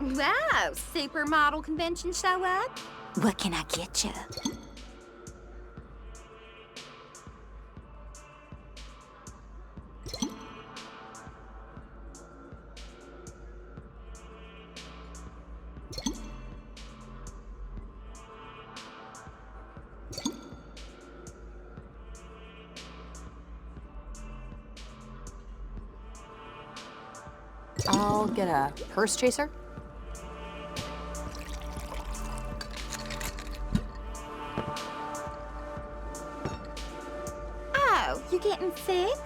Wow, supermodel convention show up? What can I get you? I'll get a purse chaser. Oh, you getting sick?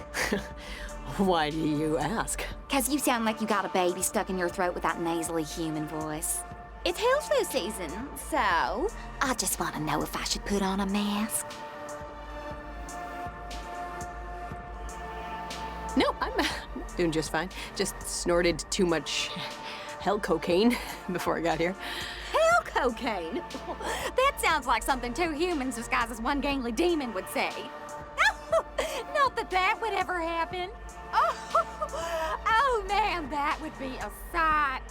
Why do you ask? 'Cause you sound like you got a baby stuck in your throat with that nasally human voice. It's hail flu season, so I just want to know if I should put on a mask. No, I'm doing just fine. Just snorted too much hell cocaine before I got here. Hell cocaine? That sounds like something two humans disguised as one gangly demon would say. Not that that would ever happen. Oh man, that would be a sight.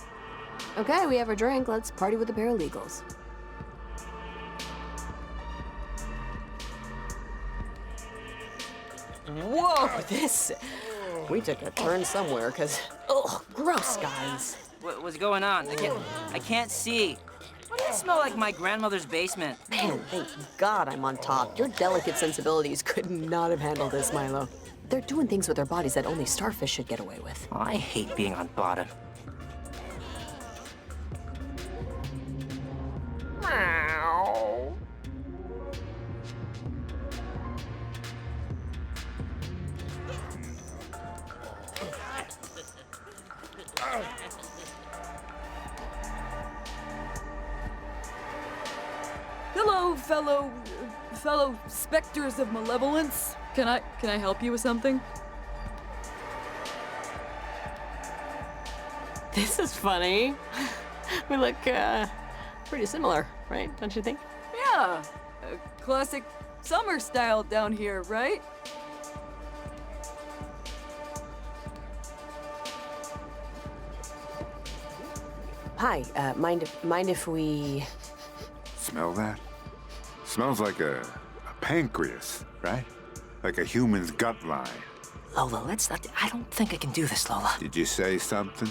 Okay, we have our drink. Let's party with the paralegals. Whoa, this... We took a turn somewhere, because... Oh, gross, guys. What's going on? I can't see. Why does it smell like my grandmother's basement? Man, thank God I'm on top. Your delicate sensibilities could not have handled this, Milo. They're doing things with their bodies that only starfish should get away with. I hate being on bottom. Meow. Hello, fellow specters of malevolence. Can I help you with something? This is funny. We look, pretty similar, right? Don't you think? Yeah, classic summer style down here, right? Hi, mind if we... Smell that? Smells like a pancreas, right? Like a human's gut line. Lola, let's not... I don't think I can do this, Lola. Did you say something?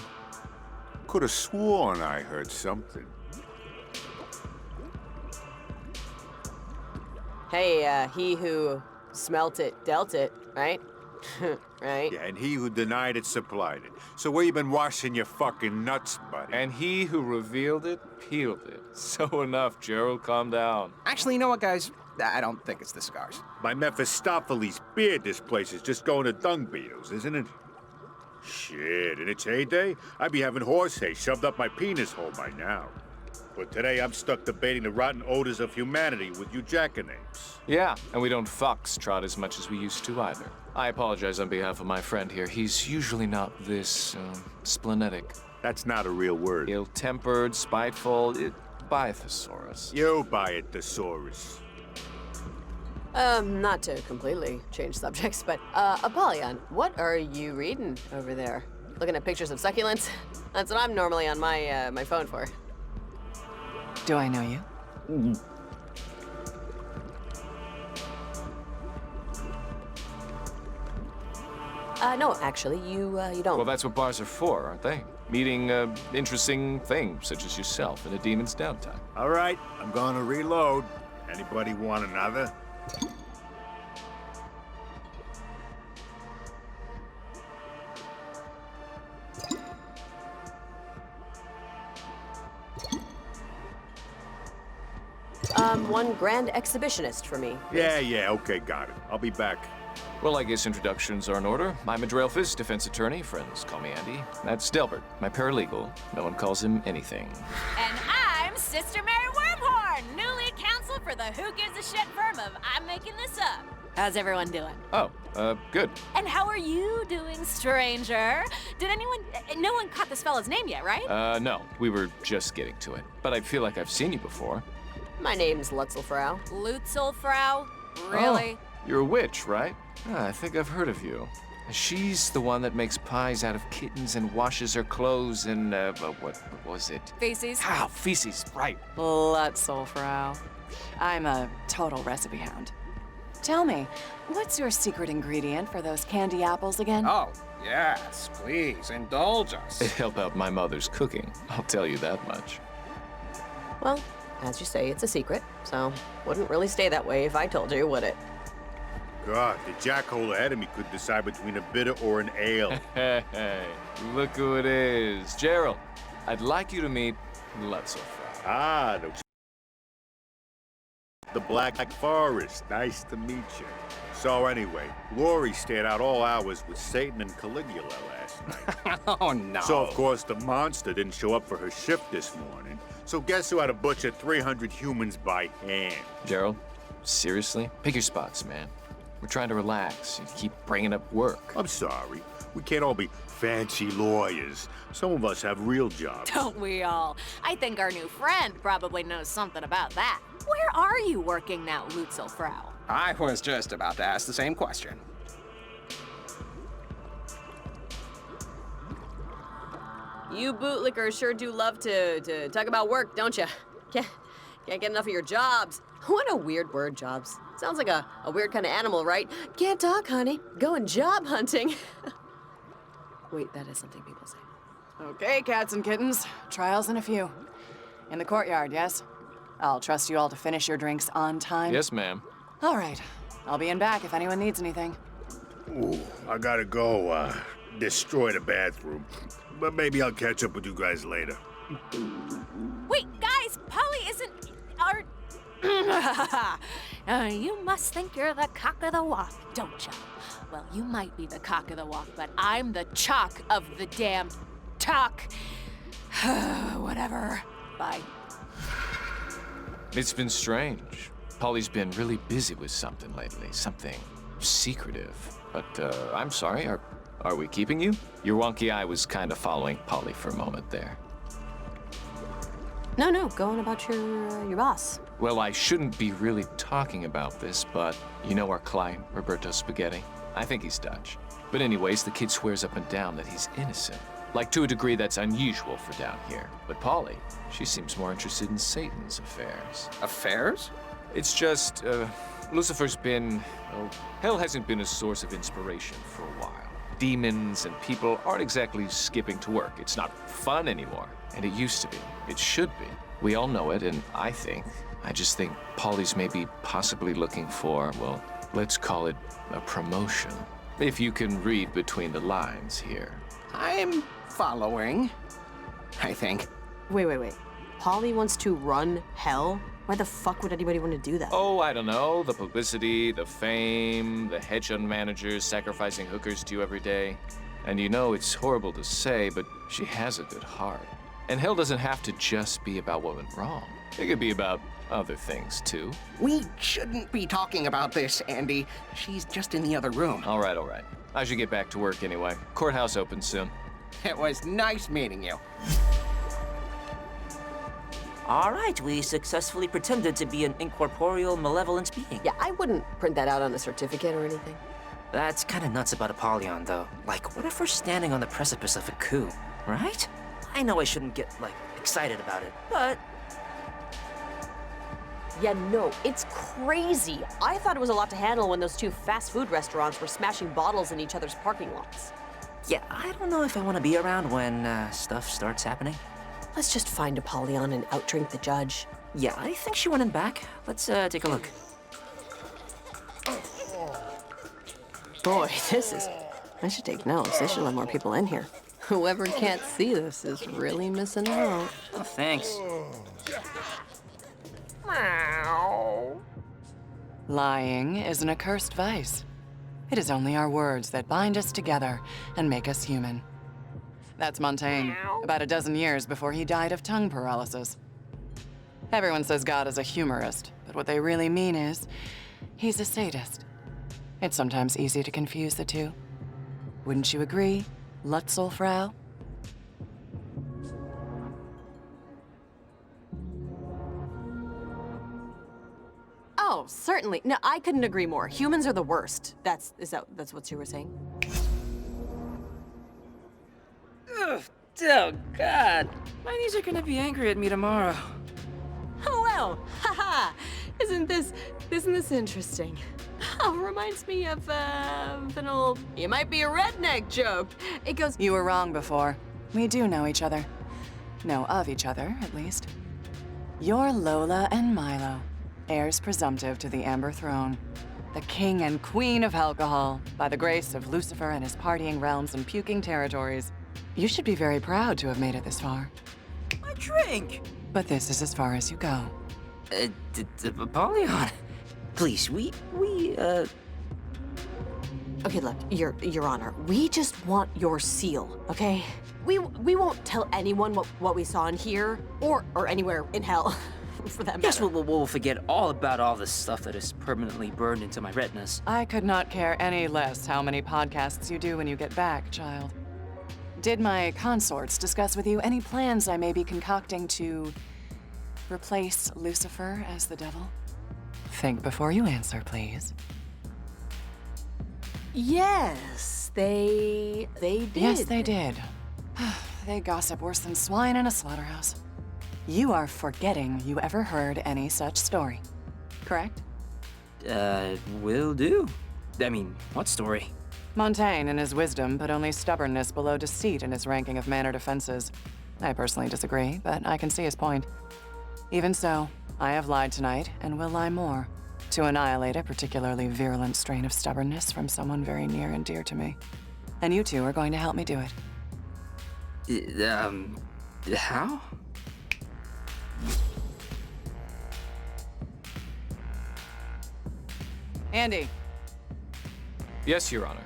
Could have sworn I heard something. Hey, he who smelt it, dealt it, right? Right? Yeah, and he who denied it supplied it. So where you been washing your fucking nuts, buddy? And he who revealed it, peeled it. So enough, Gerald, calm down. Actually, you know what, guys? I don't think it's the cigars. By Mephistopheles' beard, this place is just going to dung beetles, isn't it? Shit, in its heyday, I'd be having horse hay shoved up my penis hole by now. But today I'm stuck debating the rotten odors of humanity with you jackanapes. Yeah, and we don't foxtrot as much as we used to either. I apologize on behalf of my friend here. He's usually not this, splenetic. That's not a real word. Ill-tempered, spiteful, Biathosaurus. You buy it, thesaurus. Not to completely change subjects, but, Apollyon, what are you reading over there? Looking at pictures of succulents? That's what I'm normally on my, my phone for. Do I know you? No, actually, you don't. Well, that's what bars are for, aren't they? Meeting, interesting things, such as yourself, in a demon's downtime. All right, I'm gonna reload. Anybody want another? One grand exhibitionist for me. Yeah, okay, got it. I'll be back. Well, I guess introductions are in order. I'm a Drelphus, defense attorney. Friends call me Andy. That's Delbert, my paralegal. No one calls him anything. And I'm Sister Mary Wormhorn, new lead counsel for the Who Gives a Shit firm of I'm Making This Up. How's everyone doing? Oh, good. And how are you doing, stranger? Did no one caught this fella's name yet, right? No, we were just getting to it. But I feel like I've seen you before. My name's Lutzelfrau. Lutzelfrau? Really? Oh, you're a witch, right? I think I've heard of you. She's the one that makes pies out of kittens and washes her clothes in, what was it? Feces. Ah, feces, right. Lutzelfrau. I'm a total recipe hound. Tell me, what's your secret ingredient for those candy apples again? Oh, yes, please, indulge us. It helped out my mother's cooking, I'll tell you that much. Well, as you say, it's a secret, so wouldn't really stay that way if I told you, would it? God, the jackhole ahead of me could decide between a bitter or an ale. Hey, look who it is. Gerald, I'd like you to meet Lutzelfrau. Ah, the Black Forest. Nice to meet you. So anyway, Lori stayed out all hours with Satan and Caligula last night. Oh, no. So, of course, the monster didn't show up for her shift this morning. So guess who had to butcher 300 humans by hand? Gerald, seriously? Pick your spots, man. We're trying to relax. You keep bringing up work. I'm sorry. We can't all be fancy lawyers. Some of us have real jobs. Don't we all? I think our new friend probably knows something about that. Where are you working now, Lutzelfrau? I was just about to ask the same question. You bootlickers sure do love to talk about work, don't you? Can't get enough of your jobs. What a weird word, jobs. Sounds like a weird kind of animal, right? Can't talk, honey. Going job hunting. Wait, that is something people say. Okay, cats and kittens. Trials in a few. In the courtyard, yes? I'll trust you all to finish your drinks on time. Yes, ma'am. All right. I'll be in back if anyone needs anything. Ooh, I gotta go, destroy the bathroom. But maybe I'll catch up with you guys later. Wait, guys, Polly isn't our... You must think you're the cock of the walk, don't you? Well, you might be the cock of the walk, but I'm the chalk of the damn talk. Whatever. Bye. It's been strange. Polly's been really busy with something lately, something secretive. But, I'm sorry, are we keeping you? Your wonky eye was kind of following Polly for a moment there. No, go on about your boss. Well, I shouldn't be really talking about this, but you know our client, Roberto Spaghetti? I think he's Dutch. But anyways, the kid swears up and down that he's innocent. Like, to a degree that's unusual for down here. But Polly, she seems more interested in Satan's affairs. Affairs? It's just, Lucifer's been, well, hell hasn't been a source of inspiration for a while. Demons and people aren't exactly skipping to work. It's not fun anymore. And it used to be. It should be. We all know it, and I just think Polly's maybe possibly looking for, well, let's call it a promotion. If you can read between the lines here. I'm following, I think. Wait. Polly wants to run hell? Why the fuck would anybody want to do that? Oh, I don't know. The publicity, the fame, the hedge fund managers sacrificing hookers to you every day. And you know, it's horrible to say, but she has a good heart. And hell doesn't have to just be about what went wrong. It could be about other things, too. We shouldn't be talking about this, Andy. She's just in the other room. All right. I should get back to work anyway. Courthouse opens soon. It was nice meeting you. All right, we successfully pretended to be an incorporeal malevolence being. Yeah, I wouldn't print that out on a certificate or anything. That's kind of nuts about Apollyon, though. Like, what if we're standing on the precipice of a coup, right? I know I shouldn't get, like, excited about it, but... Yeah, no, it's crazy. I thought it was a lot to handle when those two fast food restaurants were smashing bottles in each other's parking lots. Yeah, I don't know if I want to be around when stuff starts happening. Let's just find Apollyon and outdrink the judge. Yeah, I think she went in back. Let's take a look. Boy, I should take notes. They should let more people in here. Whoever can't see this is really missing out. Oh, thanks. Lying is an accursed vice. It is only our words that bind us together and make us human. That's Montaigne, about a dozen years before he died of tongue paralysis. Everyone says God is a humorist, but what they really mean is he's a sadist. It's sometimes easy to confuse the two. Wouldn't you agree, Lutzelfrau? Oh, certainly. No, I couldn't agree more. Humans are the worst. That's what you were saying? Oh, God. My knees are gonna be angry at me tomorrow. Oh well, haha. Isn't this interesting? Oh, reminds me of an old "you might be a redneck" joke. It goes, You were wrong before. We do know each other. Know of each other, at least. You're Lola and Milo, heirs presumptive to the Amber Throne. The king and queen of alcohol, by the grace of Lucifer and his partying realms and puking territories. You should be very proud to have made it this far. My drink! But this is as far as you go. Apollyon. Please, okay, look, Your Honor, we just want your seal, okay? We won't tell anyone what we saw in here or anywhere in hell, for that matter. Yes, we'll forget all about all this stuff that is permanently burned into my retinas. I could not care any less how many podcasts you do when you get back, child. Did my consorts discuss with you any plans I may be concocting to replace Lucifer as the devil? Think before you answer, please. Yes, they did. Yes, they did. They gossip worse than swine in a slaughterhouse. You are forgetting you ever heard any such story, correct? Will do. I mean, what story? Montaigne, in his wisdom, put only stubbornness below deceit in his ranking of mannered offenses. I personally disagree, but I can see his point. Even so, I have lied tonight, and will lie more, to annihilate a particularly virulent strain of stubbornness from someone very near and dear to me. And you two are going to help me do it. How? Andy, Yes, Your Honor.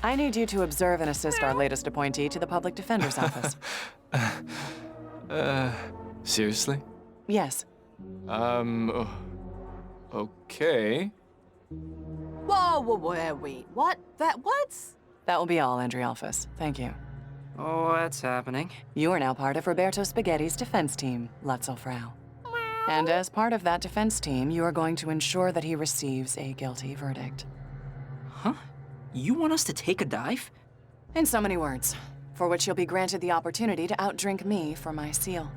I need you to observe and assist our latest appointee to the Public Defender's Office. Seriously? Yes. Okay. Whoa, wait, what? What's? That will be all, Andrialphus. Thank you. Oh, that's happening. You are now part of Roberto Spaghetti's defense team, Lutzelfrau. And as part of that defense team, you are going to ensure that he receives a guilty verdict. Huh? You want us to take a dive? In so many words, for which you'll be granted the opportunity to outdrink me for my seal.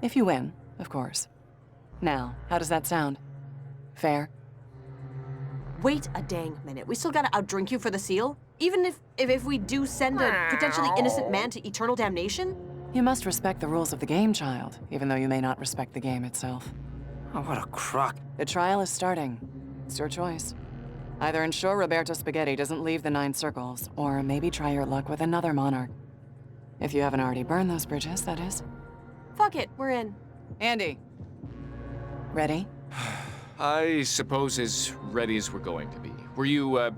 If you win, of course. Now, how does that sound? Fair? Wait a dang minute. We still gotta outdrink you for the seal? Even if we do send a potentially innocent man to eternal damnation? You must respect the rules of the game, child, even though you may not respect the game itself. Oh, what a crock. The trial is starting. It's your choice. Either ensure Roberto Spaghetti doesn't leave the 9 circles, or maybe try your luck with another monarch. If you haven't already burned those bridges, that is. Fuck it, we're in. Andy. Ready? I suppose as ready as we're going to be. Were you,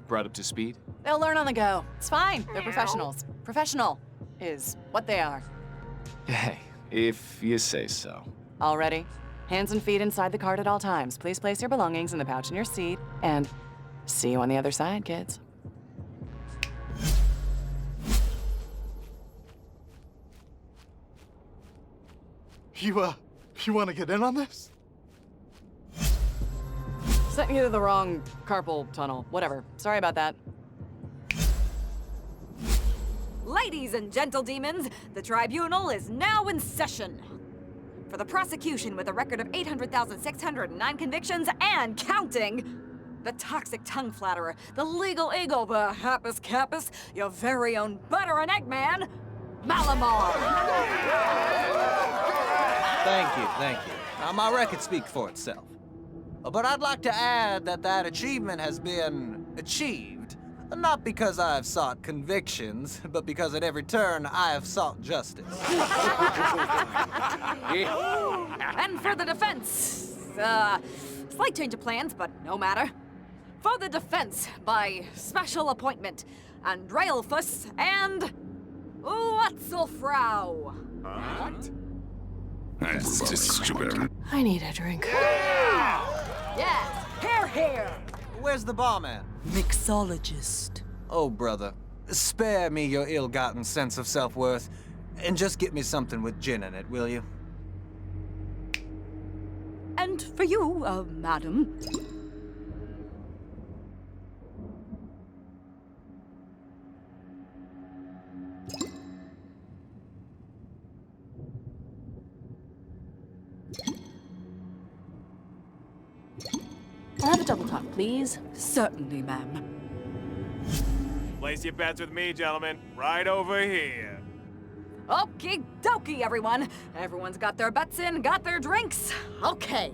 brought up to speed? They'll learn on the go. It's fine. They're professionals. Professional is what they are. Hey, if you say so. All ready? Hands and feet inside the cart at all times. Please place your belongings in the pouch in your seat, and see you on the other side, kids. You want to get in on this? Sent you to the wrong carpal tunnel. Whatever. Sorry about that. Ladies and gentle demons, the tribunal is now in session. For the prosecution with a record of 800,609 convictions and counting, the toxic tongue flatterer, the legal eagle, the happus capus, your very own butter and egg man, Malamar. Thank you. My record speaks for itself. But I'd like to add that achievement has been achieved, not because I have sought convictions, but because at every turn I have sought justice. And for the defense, slight change of plans, but no matter. For the defense, by special appointment, Andrealphus and Lutzelfrau. What? I need a drink. Yes, here. Where's the barman? Mixologist. Oh, brother, spare me your ill-gotten sense of self-worth, and just get me something with gin in it, will you? And for you, madam. the double talk, please. Certainly, ma'am. Place your bets with me, gentlemen. Right over here. Okie dokie, everyone. Everyone's got their bets in, got their drinks. Okay.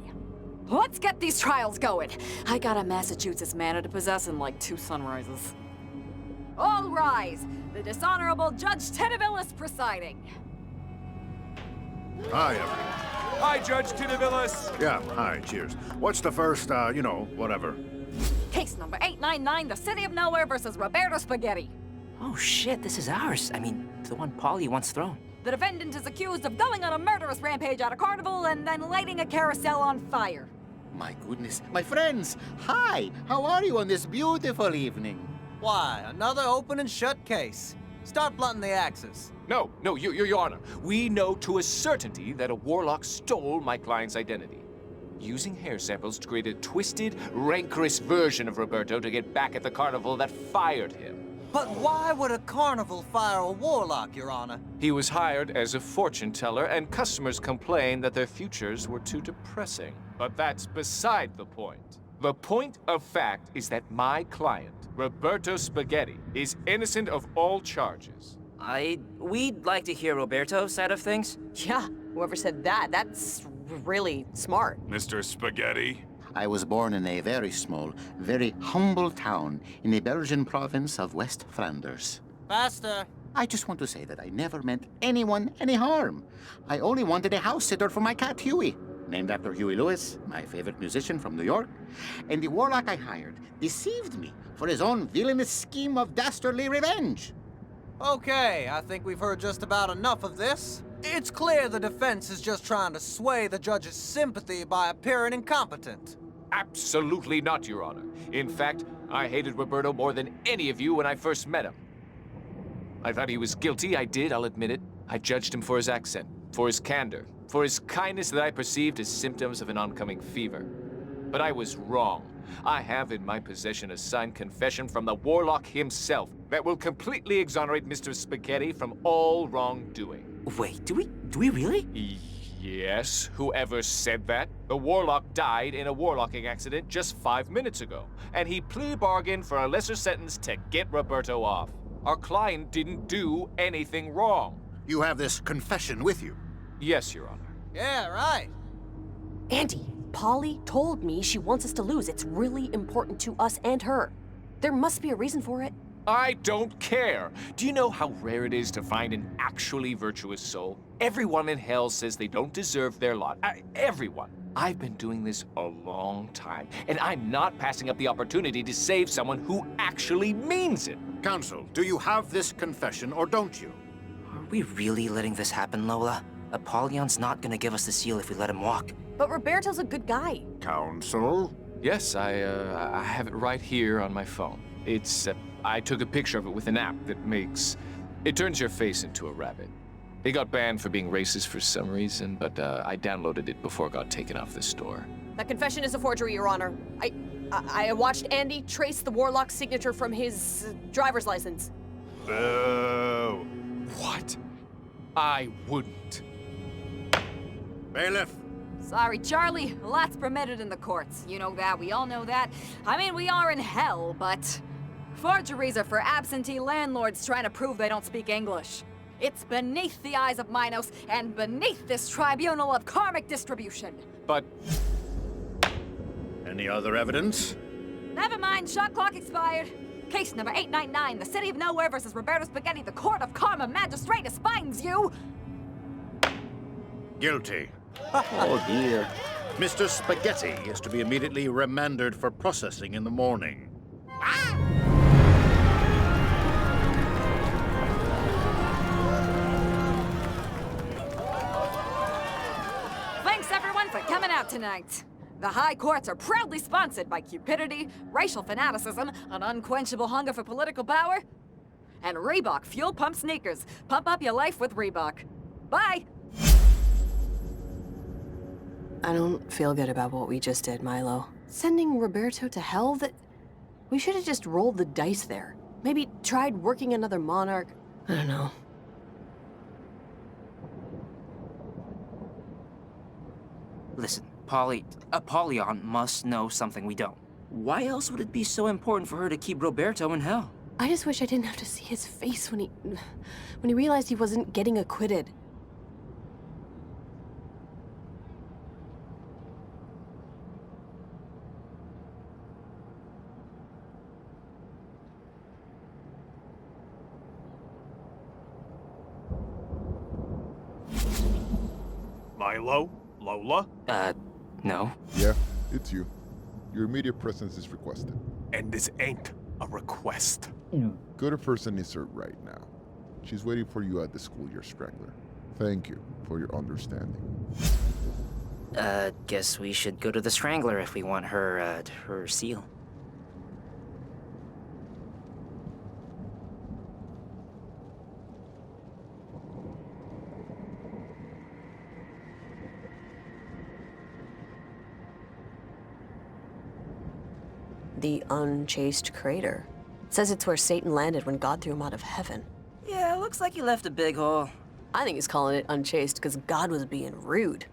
Let's get these trials going. I got a Massachusetts manna to possess in like 2 sunrises. All rise. The dishonorable Judge Titavillis presiding. Hi, everyone. Hi, Judge Titavillis. Yeah, hi, cheers. What's the first, whatever? Case number 899, the City of Nowhere versus Roberto Spaghetti. Oh shit, this is ours. I mean, the one Polly once thrown. The defendant is accused of going on a murderous rampage at a carnival and then lighting a carousel on fire. My goodness, my friends, hi! How are you on this beautiful evening? Why, another open and shut case. Start blunting the axes. No, Your Honor. We know to a certainty that a warlock stole my client's identity, using hair samples to create a twisted, rancorous version of Roberto to get back at the carnival that fired him. But why would a carnival fire a warlock, Your Honor? He was hired as a fortune teller, and customers complained that their futures were too depressing. But that's beside the point. The point of fact is that my client, Roberto Spaghetti, is innocent of all charges. We'd like to hear Roberto's side of things. Yeah, whoever said that, that's really smart. Mr. Spaghetti? I was born in a very small, very humble town in the Belgian province of West Flanders. Faster. I just want to say that I never meant anyone any harm. I only wanted a house sitter for my cat Huey, named after Huey Lewis, my favorite musician from New York. And the warlock I hired deceived me for his own villainous scheme of dastardly revenge. Okay, I think we've heard just about enough of this. It's clear the defense is just trying to sway the judge's sympathy by appearing incompetent. Absolutely not, Your Honor. In fact, I hated Roberto more than any of you when I first met him. I thought he was guilty, I'll admit it. I judged him for his accent, for his candor, for his kindness that I perceived as symptoms of an oncoming fever. But I was wrong. I have in my possession a signed confession from the warlock himself that will completely exonerate Mr. Spaghetti from all wrongdoing. Wait, do we really? Yes, whoever said that? The warlock died in a warlocking accident just 5 minutes ago, and he plea bargained for a lesser sentence to get Roberto off. Our client didn't do anything wrong. You have this confession with you? Yes, Your Honor. Yeah, right. Andy, Polly told me she wants us to lose. It's really important to us and her. There must be a reason for it. I don't care. Do you know how rare it is to find an actually virtuous soul? Everyone in hell says they don't deserve their lot. Everyone. I've been doing this a long time, and I'm not passing up the opportunity to save someone who actually means it. Counsel, do you have this confession or don't you? Are we really letting this happen, Lola? Apollyon's not gonna give us the seal if we let him walk. But Roberto's a good guy. Counsel? Yes, I have it right here on my phone. I took a picture of it with an app that it turns your face into a rabbit. It got banned for being racist for some reason, but I downloaded it before it got taken off the store. That confession is a forgery, Your Honor. I watched Andy trace the warlock's signature from his driver's license. Boo. What? I wouldn't. Bailiff. Sorry, Charlie. A lot's permitted in the courts. You know that. We all know that. I mean, we are in hell, but forgeries are for absentee landlords trying to prove they don't speak English. It's beneath the eyes of Minos and beneath this tribunal of karmic distribution. But Any other evidence? Never mind, shot clock expired. Case number 899, the City of Nowhere versus Roberto Spaghetti, the Court of Karma Magistratus finds you Guilty. Oh dear. Mr. Spaghetti is to be immediately remanded for processing in the morning. Thanks everyone for coming out tonight. The high courts are proudly sponsored by cupidity, racial fanaticism, an unquenchable hunger for political power, and Reebok Fuel Pump Sneakers. Pump up your life with Reebok. Bye! I don't feel good about what we just did, Milo. Sending Roberto to hell? We should have just rolled the dice there. Maybe tried working another monarch. I don't know. Listen, Apollyon must know something we don't. Why else would it be so important for her to keep Roberto in hell? I just wish I didn't have to see his face when he realized he wasn't getting acquitted. Milo? Lola? No. Yeah, it's you. Your immediate presence is requested. And this ain't a request. Go to First Insert right now. She's waiting for you at the schoolyard strangler. Thank you for your understanding. Guess we should go to the Strangler if we want her, her seal. The unchaste crater. It says it's where Satan landed when God threw him out of heaven. Yeah, looks like he left a big hole. I think he's calling it unchaste because God was being rude.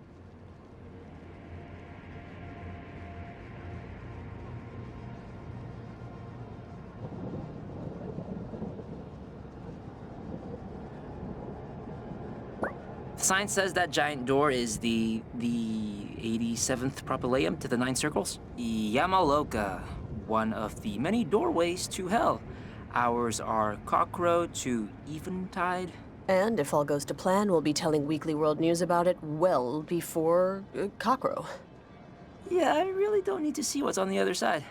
The sign says that giant door is the 87th propylaeum to the 9 circles. Yamaloka, one of the many doorways to hell. Ours are Cockrow to Eventide. And if all goes to plan, we'll be telling Weekly World News about it well before Cockrow. Yeah, I really don't need to see what's on the other side.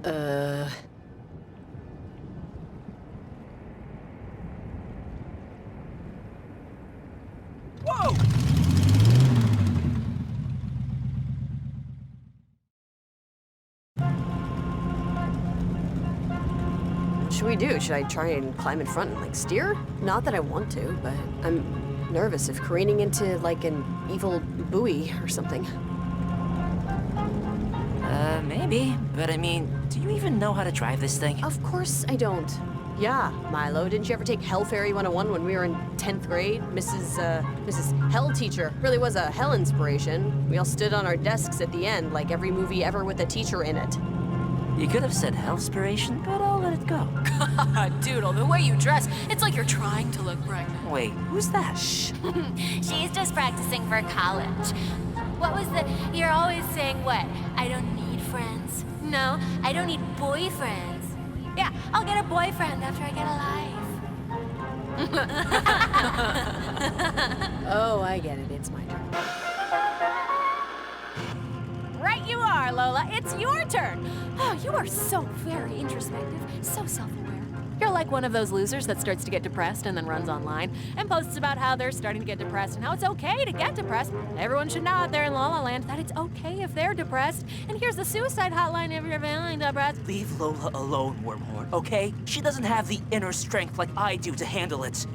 Whoa! What should we do? Should I try and climb in front and, like, steer? Not that I want to, but I'm nervous of careening into, like, an evil buoy or something. Maybe. But I mean, do you even know how to drive this thing? Of course I don't. Yeah, Milo, didn't you ever take Hell Fairy 101 when we were in 10th grade? Mrs. Hell teacher really was a hell inspiration. We all stood on our desks at the end, like every movie ever with a teacher in it. You could have said Hellspiration, but I'll let it go. God, Doodle, the way you dress, it's like you're trying to look pregnant. Wait, who's that? Shh. She's just practicing for college. What was the... You're always saying what? I don't need friends. No, I don't need boyfriends. Yeah, I'll get a boyfriend after I get a life. Oh, I get it. It's my turn. Right you are, Lola. It's your turn. Oh, you are so very introspective, so self-aware. You're like one of those losers that starts to get depressed and then runs online and posts about how they're starting to get depressed and how it's okay to get depressed. Everyone should know out there in Lola Land that it's okay if they're depressed. And here's the suicide hotline if you're feeling depressed. Leave Lola alone, Wormhorn, okay? She doesn't have the inner strength like I do to handle it.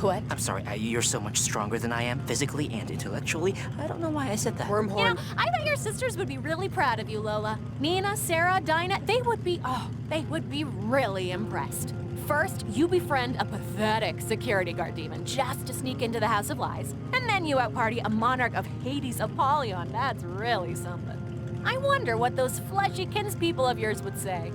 What? I'm sorry, you're so much stronger than I am, physically and intellectually. I don't know why I said that. Wormhorn. You know, I bet your sisters would be really proud of you, Lola. Nina, Sarah, Dinah, they would be really impressed. First, you befriend a pathetic security guard demon just to sneak into the House of Lies. And then you outparty a monarch of Hades, Apollyon. That's really something. I wonder what those fleshy kinspeople of yours would say.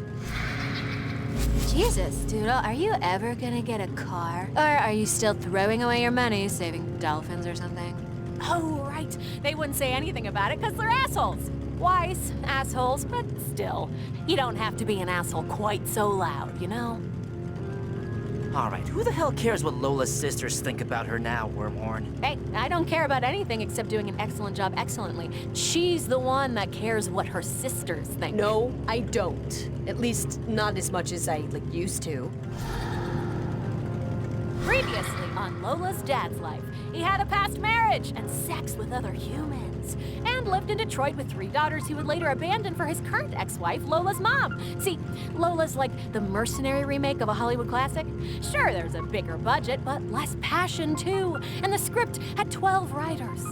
Jesus, Doodle, are you ever gonna get a car? Or are you still throwing away your money saving dolphins or something? Oh, right. They wouldn't say anything about it because they're assholes. Wise assholes, but still. You don't have to be an asshole quite so loud, you know? All right, who the hell cares what Lola's sisters think about her now, Wormhorn? Hey, I don't care about anything except doing an excellent job excellently. She's the one that cares what her sisters think. No, I don't. At least not as much as I, used to. Previously on Lola's dad's life, he had a past marriage and sex with other humans, and lived in Detroit with 3 daughters he would later abandon for his current ex-wife, Lola's mom. See, Lola's like the mercenary remake of a Hollywood classic. Sure, there's a bigger budget, but less passion too, and the script had 12 writers.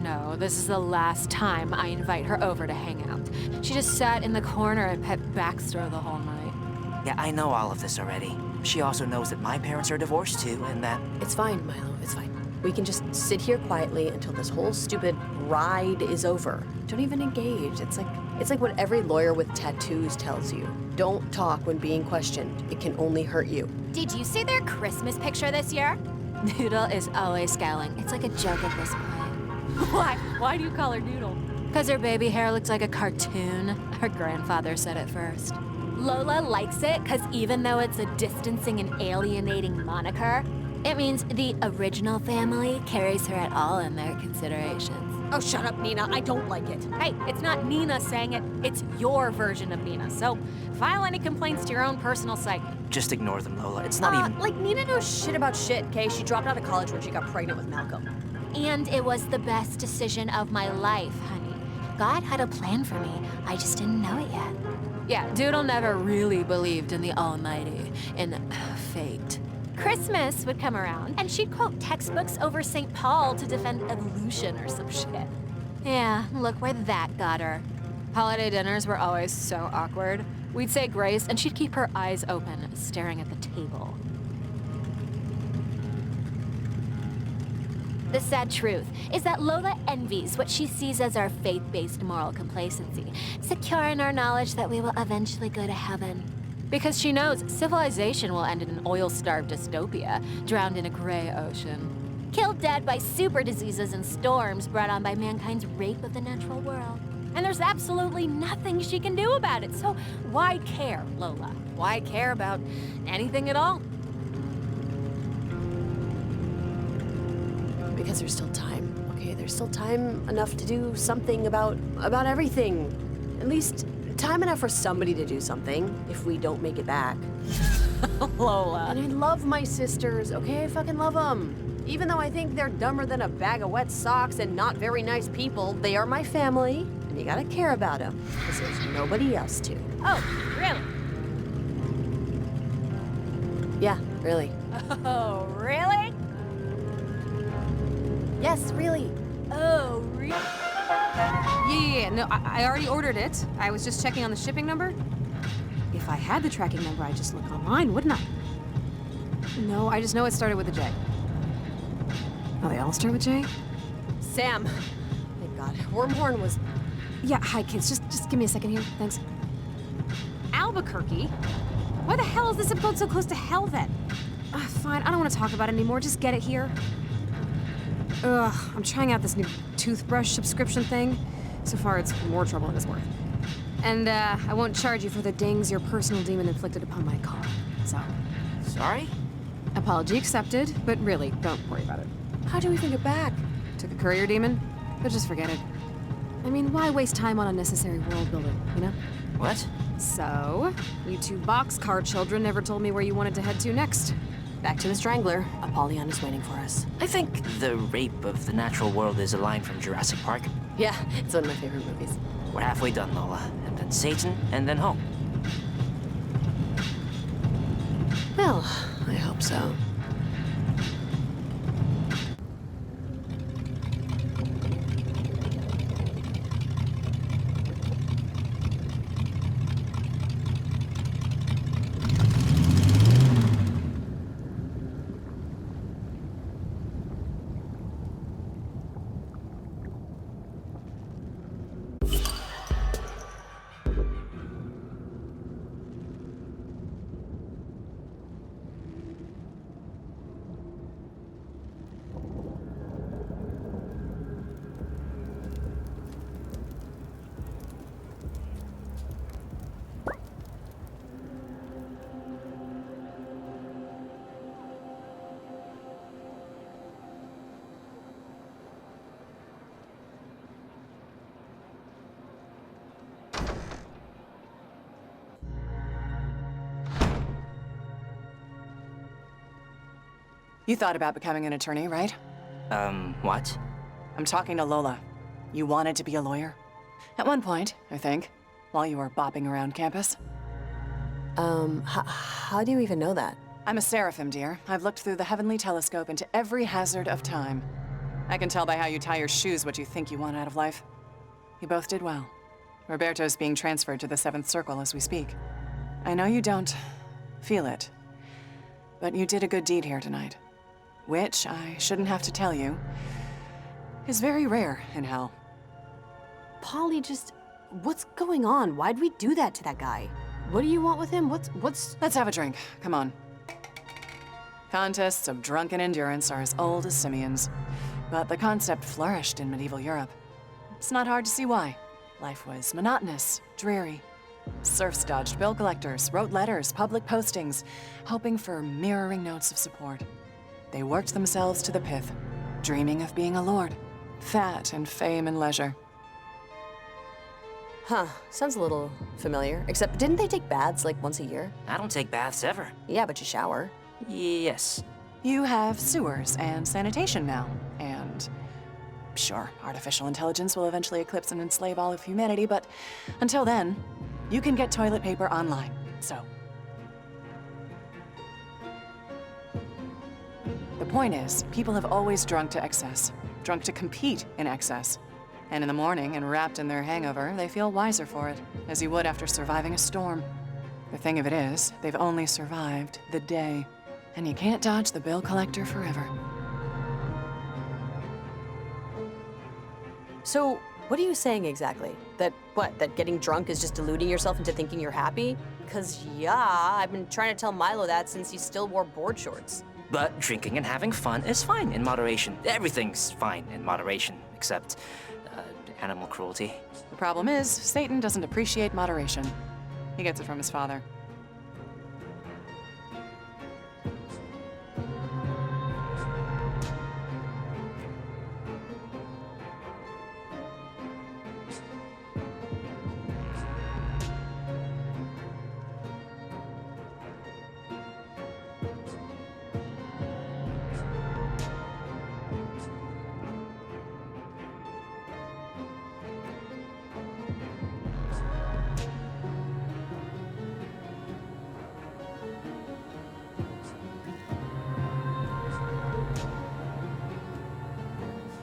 No, this is the last time I invite her over to hang out. She just sat in the corner and pet Baxter the whole night. Yeah, I know all of this already. She also knows that my parents are divorced too, and that... It's fine, Milo, it's fine. We can just sit here quietly until this whole stupid ride is over. Don't even engage. It's like what every lawyer with tattoos tells you. Don't talk when being questioned. It can only hurt you. Did you see their Christmas picture this year? Doodle is always scowling. It's like a joke at this point. Why? Why do you call her Doodle? Because her baby hair looks like a cartoon. Her grandfather said it first. Lola likes it because even though it's a distancing and alienating moniker, it means the original family carries her at all in their considerations. Oh, shut up, Nina. I don't like it. Hey, it's not Nina saying it. It's your version of Nina. So file any complaints to your own personal site. Just ignore them, Lola. It's not even... Nina knows shit about shit, okay? She dropped out of college when she got pregnant with Malcolm. And it was the best decision of my life, honey. God had a plan for me. I just didn't know it yet. Yeah, Doodle never really believed in the Almighty, in fate. Christmas would come around, and she'd quote textbooks over St. Paul to defend evolution or some shit. Yeah, look where that got her. Holiday dinners were always so awkward. We'd say grace, and she'd keep her eyes open, staring at the table. The sad truth is that Lola envies what she sees as our faith-based moral complacency, secure in our knowledge that we will eventually go to heaven. Because she knows civilization will end in an oil-starved dystopia, drowned in a gray ocean. Killed dead by super diseases and storms brought on by mankind's rape of the natural world. And there's absolutely nothing she can do about it, so why care, Lola? Why care about anything at all? Because there's still time, okay? There's still time enough to do something about everything. At least time enough for somebody to do something if we don't make it back. Lola. And I love my sisters, okay? I fucking love them. Even though I think they're dumber than a bag of wet socks and not very nice people, they are my family, and you gotta care about them, because there's nobody else to. Oh, really? Yeah, really. Oh, really? Yes, really. Oh, really? Yeah, no, I already ordered it. I was just checking on the shipping number. If I had the tracking number, I'd just look online, wouldn't I? No, I just know it started with a J. Oh, they all start with J? Sam. Thank God. Wormhorn was... Yeah, hi, kids. Just give me a second here. Thanks. Albuquerque? Why the hell is this episode so close to hell, then? Fine, I don't want to talk about it anymore. Just get it here. Ugh, I'm trying out this new toothbrush subscription thing. So far, it's more trouble than it's worth. And, I won't charge you for the dings your personal demon inflicted upon my car. So... Sorry? Apology accepted, but really, don't worry about it. How do we bring it back? Took a courier demon? But just forget it. I mean, why waste time on unnecessary world building, you know? What? So, you two boxcar children never told me where you wanted to head to next. Back to the Strangler. Apollyon is waiting for us. I think the rape of the natural world is a line from Jurassic Park. Yeah, it's one of my favorite movies. We're halfway done, Lola. And then Satan, and then home. Well, I hope so. You thought about becoming an attorney, right? What? I'm talking to Lola. You wanted to be a lawyer? At one point, I think, while you were bopping around campus. How do you even know that? I'm a seraphim, dear. I've looked through the heavenly telescope into every hazard of time. I can tell by how you tie your shoes what you think you want out of life. You both did well. Roberto's being transferred to the 7th Circle as we speak. I know you don't feel it, but you did a good deed here tonight. Which, I shouldn't have to tell you, is very rare in hell. Polly, just... What's going on? Why'd we do that to that guy? What do you want with him? What's... Let's have a drink. Come on. Contests of drunken endurance are as old as simians, but the concept flourished in medieval Europe. It's not hard to see why. Life was monotonous, dreary. Serfs dodged bill collectors, wrote letters, public postings, hoping for mirroring notes of support. They worked themselves to the pith, dreaming of being a lord, fat in fame and leisure. Huh, sounds a little familiar. Except, didn't they take baths like once a year? I don't take baths ever. Yeah, but you shower. Yes. You have sewers and sanitation now, and sure, artificial intelligence will eventually eclipse and enslave all of humanity, but until then, you can get toilet paper online, so. The point is, people have always drunk to excess, drunk to compete in excess. And in the morning, and wrapped in their hangover, they feel wiser for it, as you would after surviving a storm. The thing of it is, they've only survived the day. And you can't dodge the bill collector forever. So, what are you saying exactly? That getting drunk is just deluding yourself into thinking you're happy? Because, yeah, I've been trying to tell Milo that since he still wore board shorts. But drinking and having fun is fine in moderation. Everything's fine in moderation, except animal cruelty. The problem is, Satan doesn't appreciate moderation. He gets it from his father.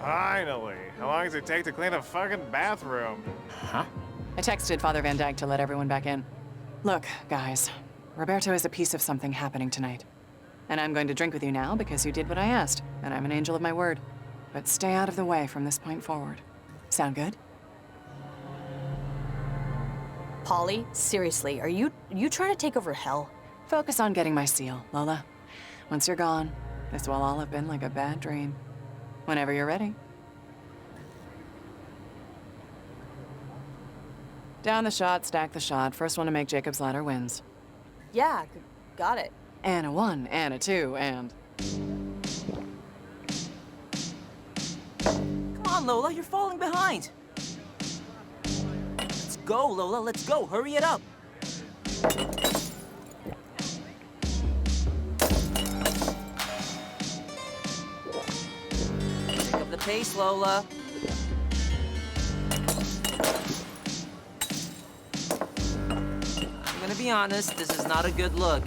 Finally. How long does it take to clean a fucking bathroom? Huh? I texted Father Van Dyke to let everyone back in. Look, guys, Roberto has a piece of something happening tonight. And I'm going to drink with you now because you did what I asked, and I'm an angel of my word. But stay out of the way from this point forward. Sound good? Polly, seriously, are you trying to take over hell? Focus on getting my seal, Lola. Once you're gone, this will all have been like a bad dream. Whenever you're ready. Down the shot, stack the shot. First one to make Jacob's ladder wins. Yeah, got it. And a 1, and a 2, and... Come on, Lola, you're falling behind. Let's go, Lola, let's go. Hurry it up. Pick up the pace, Lola. I'm gonna be honest, this is not a good look.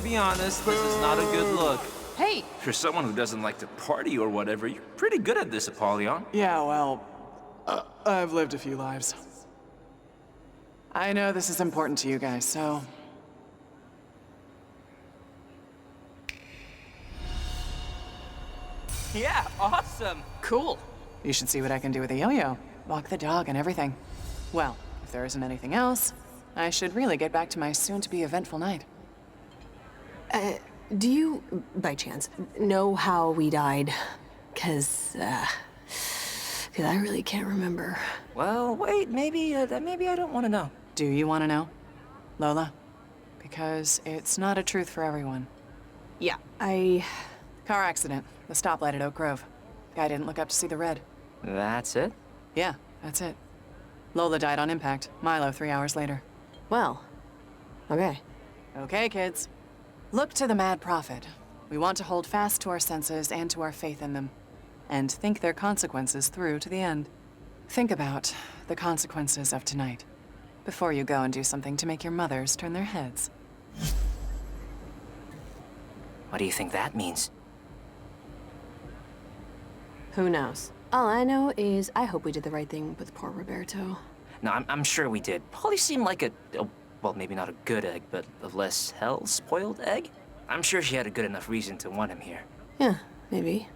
Be honest, this is not a good look. Hey! For someone who doesn't like to party or whatever, you're pretty good at this, Apollyon. Yeah, well, I've lived a few lives. I know this is important to you guys, so... Yeah, awesome. Cool. You should see what I can do with a yo-yo. Walk the dog and everything. Well, if there isn't anything else, I should really get back to my soon-to-be eventful night. Do you, by chance, know how we died? Cause I really can't remember. Well, wait, maybe I don't want to know. Do you want to know, Lola? Because it's not a truth for everyone. Yeah, Car accident. The stoplight at Oak Grove. Guy didn't look up to see the red. That's it? Yeah, that's it. Lola died on impact. Milo 3 hours later. Well, okay. Okay, kids. Look to the Mad Prophet. We want to hold fast to our senses and to our faith in them, and think their consequences through to the end. Think about the consequences of tonight, before you go and do something to make your mothers turn their heads. What do you think that means? Who knows? All I know is I hope we did the right thing with poor Roberto. No, I'm sure we did. Polly seemed like well, maybe not a good egg, but a less hell-spoiled egg. I'm sure she had a good enough reason to want him here. Yeah, maybe.